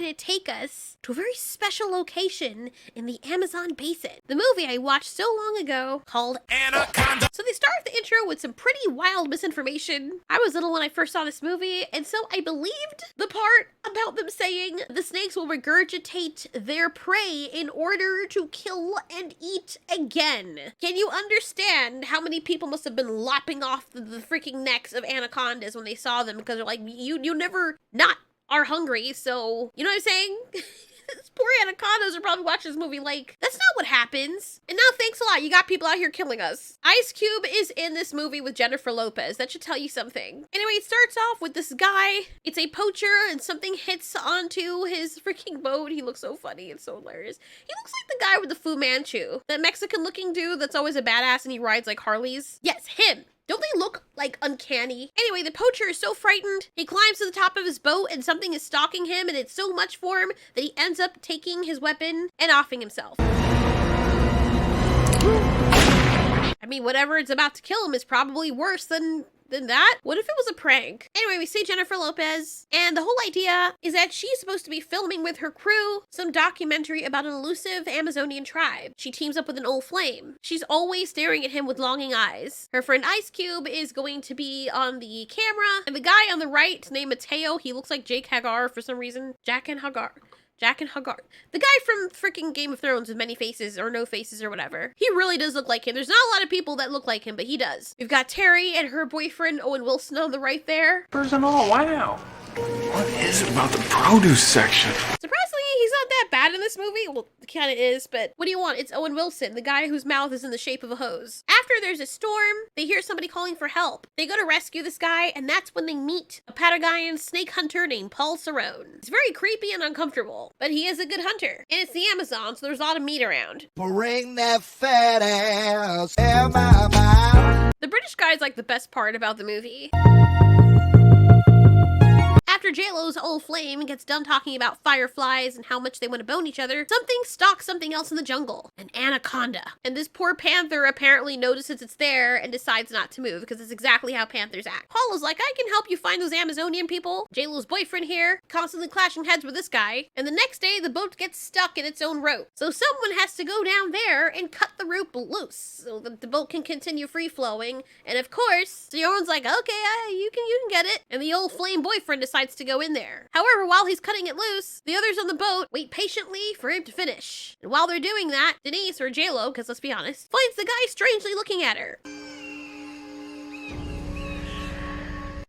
gonna take us to a very special location in the Amazon basin. The movie I watched so long ago called Anaconda. So they start the intro with some pretty wild misinformation. I was little when I first saw this movie, and so I believed the part about them saying the snakes will regurgitate their prey in order to kill and eat again. Can you understand how many people must have been lopping off the freaking necks of anacondas when they saw them, because they're like, you never not are hungry, so you know what I'm saying? These poor anacondas are probably watching this movie like, that's not what happens. And now thanks a lot, you got people out here killing us. Ice Cube is in this movie with Jennifer Lopez. That should tell you something. Anyway, it starts off with this guy. It's a poacher and something hits onto his freaking boat. He looks so funny. It's so hilarious. He looks like the guy with the Fu Manchu. That Mexican looking dude that's always a badass and he rides like Harleys. Yes, him. Don't they look like uncanny? Anyway, the poacher is so frightened, he climbs to the top of his boat and something is stalking him, and it's so much for him that he ends up taking his weapon and offing himself. I mean, whatever it's about to kill him is probably worse than that. What if it was a prank? Anyway, we see Jennifer Lopez, and the whole idea is that she's supposed to be filming with her crew some documentary about an elusive Amazonian tribe. She teams up with an old flame. She's always staring at him with longing eyes. Her friend Ice Cube is going to be on the camera, and the guy on the right, named Mateo, he looks like Jake Hagar for some reason. Jack and Hagar. The guy from freaking Game of Thrones with many faces or no faces or whatever. He really does look like him. There's not a lot of people that look like him, but he does. We've got Terry and her boyfriend Owen Wilson on the right there. Personal, wow. What is it about the produce section? Surprisingly, he's not that bad in this movie. Well, it kind of is, but what do you want? It's Owen Wilson, the guy whose mouth is in the shape of a hose. After there's a storm, they hear somebody calling for help. They go to rescue this guy, and that's when they meet a Patagonian snake hunter named Paul Cerrone. He's very creepy and uncomfortable, but he is a good hunter. And it's the Amazon, so there's a lot of meat around. Bring that fat ass in my mouth. The British guy's like the best part about the movie. After J-Lo's old flame gets done talking about fireflies and how much they want to bone each other, something stalks something else in the jungle. An anaconda. And this poor panther apparently notices it's there and decides not to move, because it's exactly how panthers act. Paul is like, I can help you find those Amazonian people. J-Lo's boyfriend here, constantly clashing heads with this guy. And the next day, the boat gets stuck in its own rope. So someone has to go down there and cut the rope loose so that the boat can continue free-flowing. And of course, Sion's like, okay, you can get it. And the old flame boyfriend decides to go in there. However, while he's cutting it loose, the others on the boat wait patiently for him to finish. And while they're doing that, Denise, or J-Lo, because let's be honest, finds the guy strangely looking at her.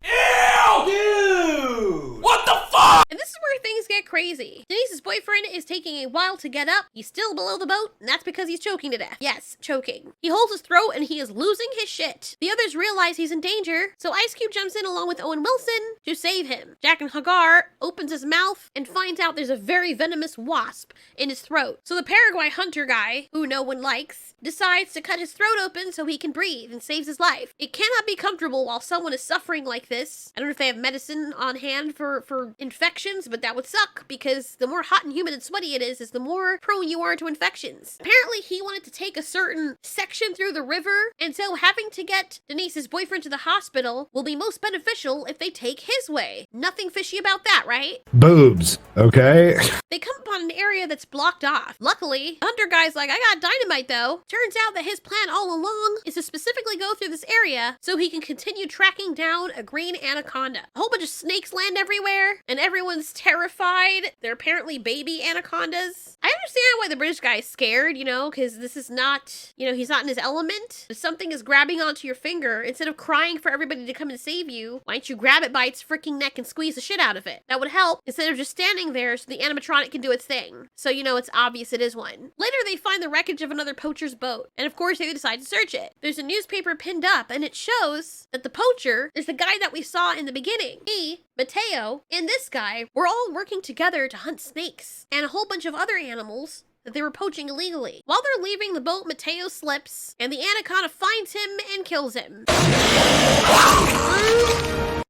Ew! Dude! What the fuck? And this is where things get crazy. Denise's boyfriend is taking a while to get up. He's still below the boat, and that's because he's choking to death. Yes, choking. He holds his throat and he is losing his shit. The others realize he's in danger, so Ice Cube jumps in along with Owen Wilson to save him. Jack and Hagar opens his mouth and finds out there's a very venomous wasp in his throat. So the Paraguay hunter guy, who no one likes, decides to cut his throat open so he can breathe and saves his life. It cannot be comfortable while someone is suffering like this. I don't know if they have medicine on hand for infections, but that would suck, because the more hot and humid and sweaty it is the more prone you are to infections. Apparently, he wanted to take a certain section through the river, and so having to get Denise's boyfriend to the hospital will be most beneficial if they take his way. Nothing fishy about that, right? Boobs, okay? They come upon an area that's blocked off. Luckily, the hunter guy's like, I got dynamite though. Turns out that his plan all along is to specifically go through this area so he can continue tracking down a green anaconda. A whole bunch of snakes land everywhere, and everyone's terrified. They're apparently baby anacondas. I understand why the British guy is scared, because this is not, he's not in his element. If something is grabbing onto your finger, instead of crying for everybody to come and save you, why don't you grab it by its freaking neck and squeeze the shit out of it? That would help, instead of just standing there so the animatronic can do its thing. So it's obvious it is one. Later, they find the wreckage of another poacher's boat, and of course, they decide to search it. There's a newspaper pinned up, and it shows that the poacher is the guy that we saw in the beginning. He, Mateo, and this guy were all working together to hunt snakes and a whole bunch of other animals that they were poaching illegally. While they're leaving the boat, Mateo slips, and the anaconda finds him and kills him.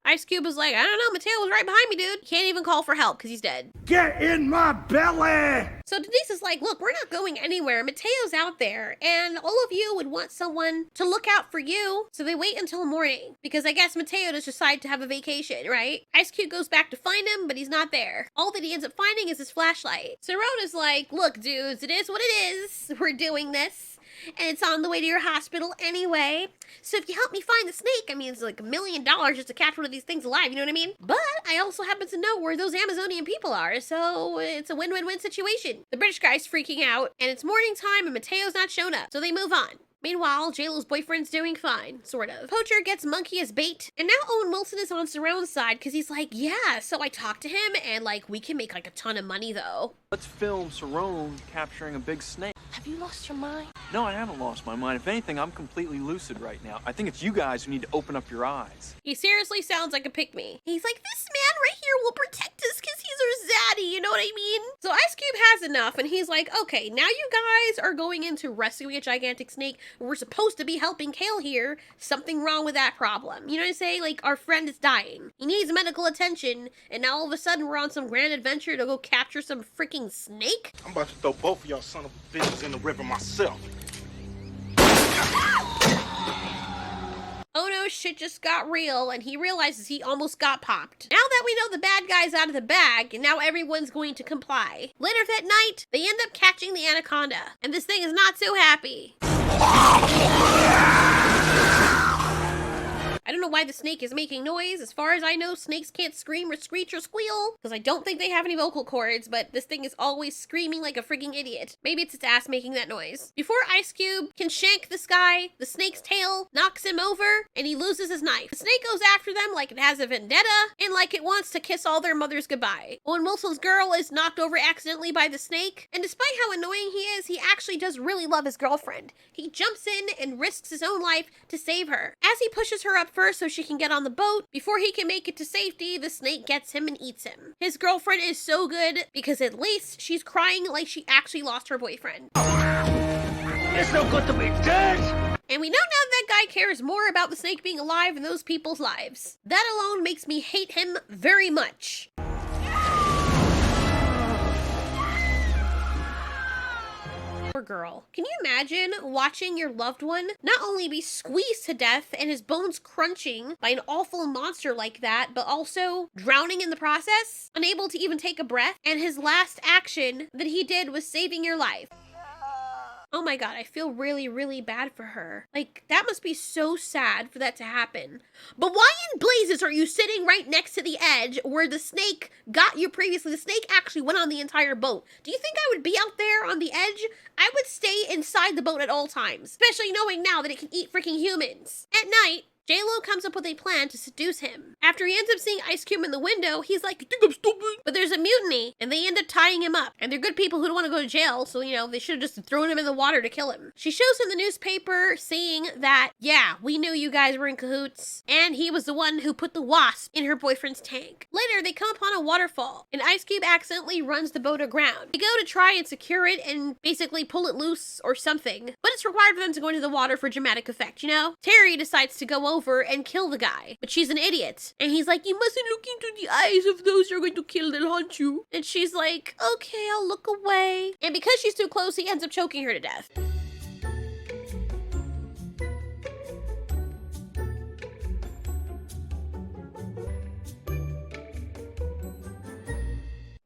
Ice Cube was like, I don't know, Mateo was right behind me, dude. Can't even call for help because he's dead. Get in my belly! So Denise is like, look, we're not going anywhere. Mateo's out there, and all of you would want someone to look out for you. So they wait until morning, because I guess Mateo just decided to have a vacation, right? Ice Cube goes back to find him, but he's not there. All that he ends up finding is his flashlight. Cerrone is like, look, dudes, it is what it is. We're doing this. And it's on the way to your hospital anyway. So if you help me find the snake, I mean, it's like $1 million just to catch one of these things alive, you know what I mean? But I also happen to know where those Amazonian people are, so it's a win-win-win situation. The British guy's freaking out, and it's morning time and Mateo's not shown up, so they move on. Meanwhile, JLo's boyfriend's doing fine, sort of. Poacher gets Monkey as bait, and now Owen Wilson is on Cerrone's side because he's like, yeah, so I talked to him, and like, we can make like a ton of money though. Let's film Cerrone capturing a big snake. Have you lost your mind? No, I haven't lost my mind. If anything, I'm completely lucid right now. I think it's you guys who need to open up your eyes. He seriously sounds like a pick-me. He's like, this man right here will protect us because he's our zaddy, you know what I mean? So Ice Cube has enough, and he's like, okay, now you guys are going into rescuing a gigantic snake. We're supposed to be helping Kale here. Something wrong with that problem. You know what I'm saying? Like, our friend is dying. He needs medical attention, and now all of a sudden we're on some grand adventure to go capture some freaking snake? I'm about to throw both of y'all son of bitches in the river myself. Oh no, shit just got real, and he realizes he almost got popped. Now that we know the bad guy's out of the bag, and now everyone's going to comply. Later that night, they end up catching the Anaconda, and this thing is not so happy. I don't know why the snake is making noise. As far as I know, snakes can't scream or screech or squeal, because I don't think they have any vocal cords, but this thing is always screaming like a freaking idiot. Maybe it's its ass making that noise. Before Ice Cube can shank this guy, the snake's tail knocks him over, and he loses his knife. The snake goes after them like it has a vendetta, and like it wants to kiss all their mothers goodbye. Owen Wilson's girl is knocked over accidentally by the snake, and despite how annoying he is, he actually does really love his girlfriend. He jumps in and risks his own life to save her. As he pushes her up first so she can get on the boat, before he can make it to safety, the snake gets him and eats him. His girlfriend is so good because at least she's crying like she actually lost her boyfriend. It's no good to be dead! And we know now that guy cares more about the snake being alive than those people's lives. That alone makes me hate him very much. Poor girl. Can you imagine watching your loved one not only be squeezed to death and his bones crunching by an awful monster like that, but also drowning in the process, unable to even take a breath, and his last action that he did was saving your life? Oh my god, I feel really, really bad for her. Like, that must be so sad for that to happen. But why in blazes are you sitting right next to the edge where the snake got you previously? The snake actually went on the entire boat. Do you think I would be out there on the edge? I would stay inside the boat at all times, especially knowing now that it can eat freaking humans. At night, JLo comes up with a plan to seduce him. After he ends up seeing Ice Cube in the window, he's like, you think I'm stupid? But there's a mutiny, and they end up tying him up. And they're good people who don't want to go to jail, so, you know, they should have just thrown him in the water to kill him. She shows him the newspaper saying that, yeah, we knew you guys were in cahoots, and he was the one who put the wasp in her boyfriend's tank. Later, they come upon a waterfall, and Ice Cube accidentally runs the boat aground. They go to try and secure it and basically pull it loose or something, but it's required for them to go into the water for dramatic effect, you know? Terry decides to go over and kill the guy, but she's an idiot. And he's like, you mustn't look into the eyes of those you're going to kill, they'll haunt you. And she's like, okay, I'll look away. And because she's too close, he ends up choking her to death.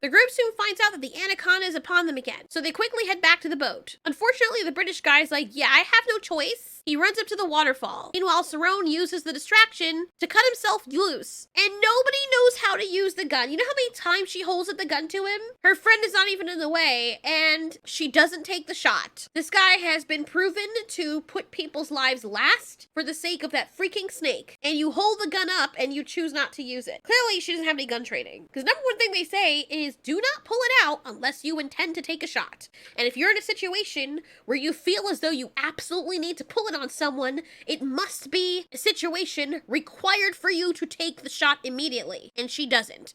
The group soon finds out that the Anaconda is upon them again, so they quickly head back to the boat. Unfortunately, the British guy's like, yeah, I have no choice. He runs up to the waterfall. Meanwhile, Cerrone uses the distraction to cut himself loose. And nobody knows how to use the gun. You know how many times she holds up the gun to him? Her friend is not even in the way, and she doesn't take the shot. This guy has been proven to put people's lives last for the sake of that freaking snake. And you hold the gun up and you choose not to use it. Clearly, she doesn't have any gun training. Because number one thing they say is do not pull it out unless you intend to take a shot. And if you're in a situation where you feel as though you absolutely need to pull it on someone, it must be a situation required for you to take the shot immediately. And she doesn't.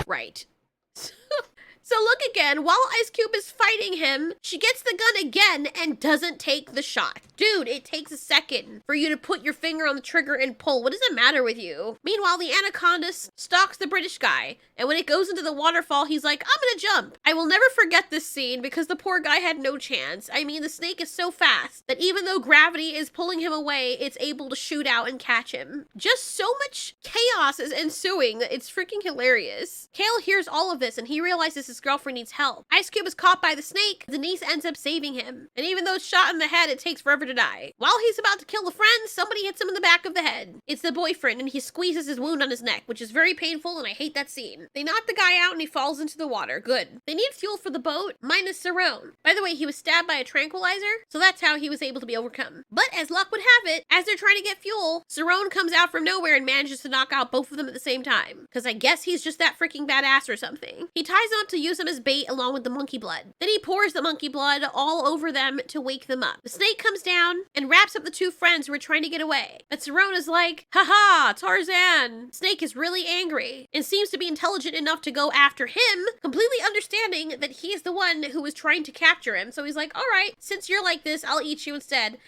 Right. So So look again, while Ice Cube is fighting him, she gets the gun again and doesn't take the shot. Dude, it takes a second for you to put your finger on the trigger and pull. What does the matter with you? Meanwhile, the Anaconda stalks the British guy, and when it goes into the waterfall, he's like, I'm gonna jump. I will never forget this scene because the poor guy had no chance. I mean, the snake is so fast that even though gravity is pulling him away, it's able to shoot out and catch him. Just so much chaos is ensuing that it's freaking hilarious. Kale hears all of this and he realizes his girlfriend needs help. Ice Cube is caught by the snake. Denise ends up saving him. And even though it's shot in the head, it takes forever to die. While he's about to kill the friend, somebody hits him in the back of the head. It's the boyfriend and he squeezes his wound on his neck, which is very painful and I hate that scene. They knock the guy out and he falls into the water. Good. They need fuel for the boat, minus Cerrone. By the way, he was stabbed by a tranquilizer, so that's how he was able to be overcome. But as luck would have it, as they're trying to get fuel, Cerrone comes out from nowhere and manages to knock out both of them at the same time. Because I guess he's just that freaking badass or something. He ties them up to use them as bait along with the monkey blood. Then he pours the monkey blood all over them to wake them up. The snake comes down and wraps up the two friends who are trying to get away. But Cerrone is like, haha, Tarzan. Snake is really angry and seems to be intelligent enough to go after him, completely understanding that he's the one who was trying to capture him. So he's like, all right, since you're like this, I'll eat you instead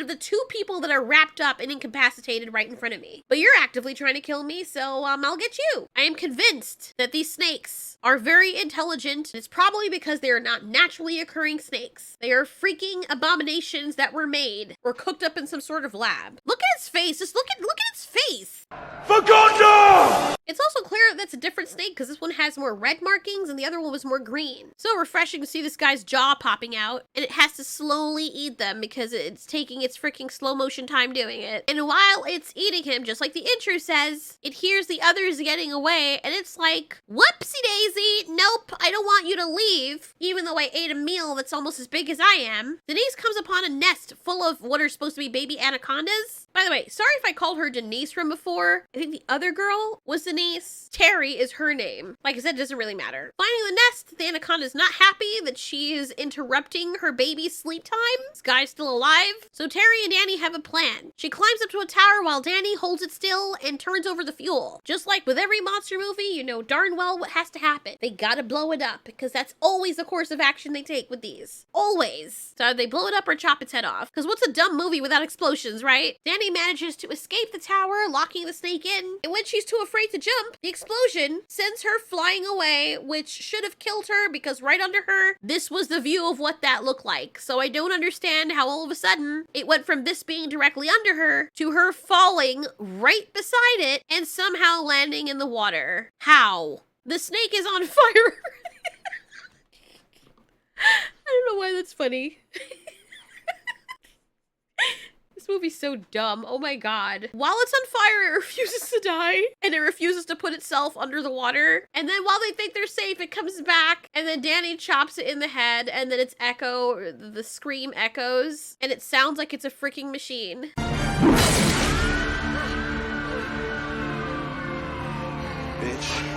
of the two people that are wrapped up and incapacitated right in front of me. But you're actively trying to kill me, so I'll get you. I am convinced that these snakes are very intelligent. It's probably because they are not naturally occurring snakes. They are freaking abominations that were made or cooked up in some sort of lab. Look at his face. Just look at its face. Anaconda! It's also clear that's a different snake because this one has more red markings and the other one was more green. So refreshing to see this guy's jaw popping out, and it has to slowly eat them because it's taking its freaking slow motion time doing it. And while it's eating him, just like the intro says, it hears the others getting away and it's like, whoopsie daisy, nope, I don't want you to leave, even though I ate a meal that's almost as big as I am. Denise comes upon a nest full of what are supposed to be baby anacondas. By the way, sorry if I called her Denise from before. I think the other girl was Denise. Terry is her name. Like I said, it doesn't really matter. Finding the nest, the anaconda is not happy that she is interrupting her baby's sleep time. This guy's still alive. So Terry and Danny have a plan. She climbs up to a tower while Danny holds it still and turns over the fuel. Just like with every monster movie, you know darn well what has to happen. They gotta blow it up because that's always the course of action they take with these. Always. So they blow it up or chop its head off. Because what's a dumb movie without explosions, right? Danny manages to escape the tower, locking the snake in. And when she's too afraid to jump, the explosion sends her flying away, which should have killed her because right under her, this was the view of what that looked like. So I don't understand how all of a sudden it went from this being directly under her to her falling right beside it and somehow landing in the water. How? The snake is on fire. I don't know why that's funny. This movie's so dumb. Oh my god. While it's on fire, it refuses to die. And it refuses to put itself under the water. And then while they think they're safe, it comes back. And then Danny chops it in the head. And then its echo, the scream echoes. And it sounds like it's a freaking machine. Bitch.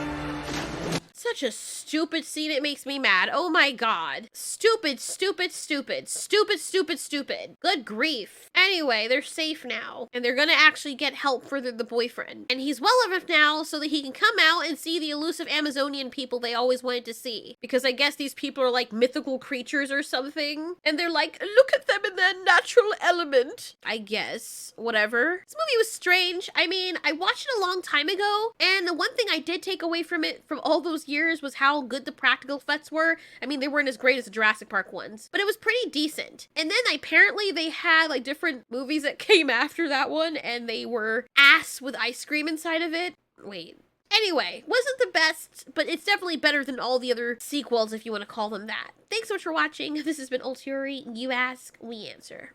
Such a stupid scene, it makes me mad. Oh my god. Stupid, stupid, stupid. Stupid, stupid, stupid. Good grief. Anyway, they're safe now. And they're gonna actually get help for the boyfriend. And he's well enough now so that he can come out and see the elusive Amazonian people they always wanted to see. Because I guess these people are like mythical creatures or something. And they're like, look at them in their natural element. I guess. Whatever. This movie was strange. I mean, I watched it a long time ago. And the one thing I did take away from it from all those years was how good the practical effects were. I mean, they weren't as great as the Jurassic Park ones, but it was pretty decent. And then apparently they had like different movies that came after that one and they were ass with ice cream inside of it. Wait. Anyway, wasn't the best, but it's definitely better than all the other sequels if you want to call them that. Thanks so much for watching. This has been Ultiori. You ask, we answer.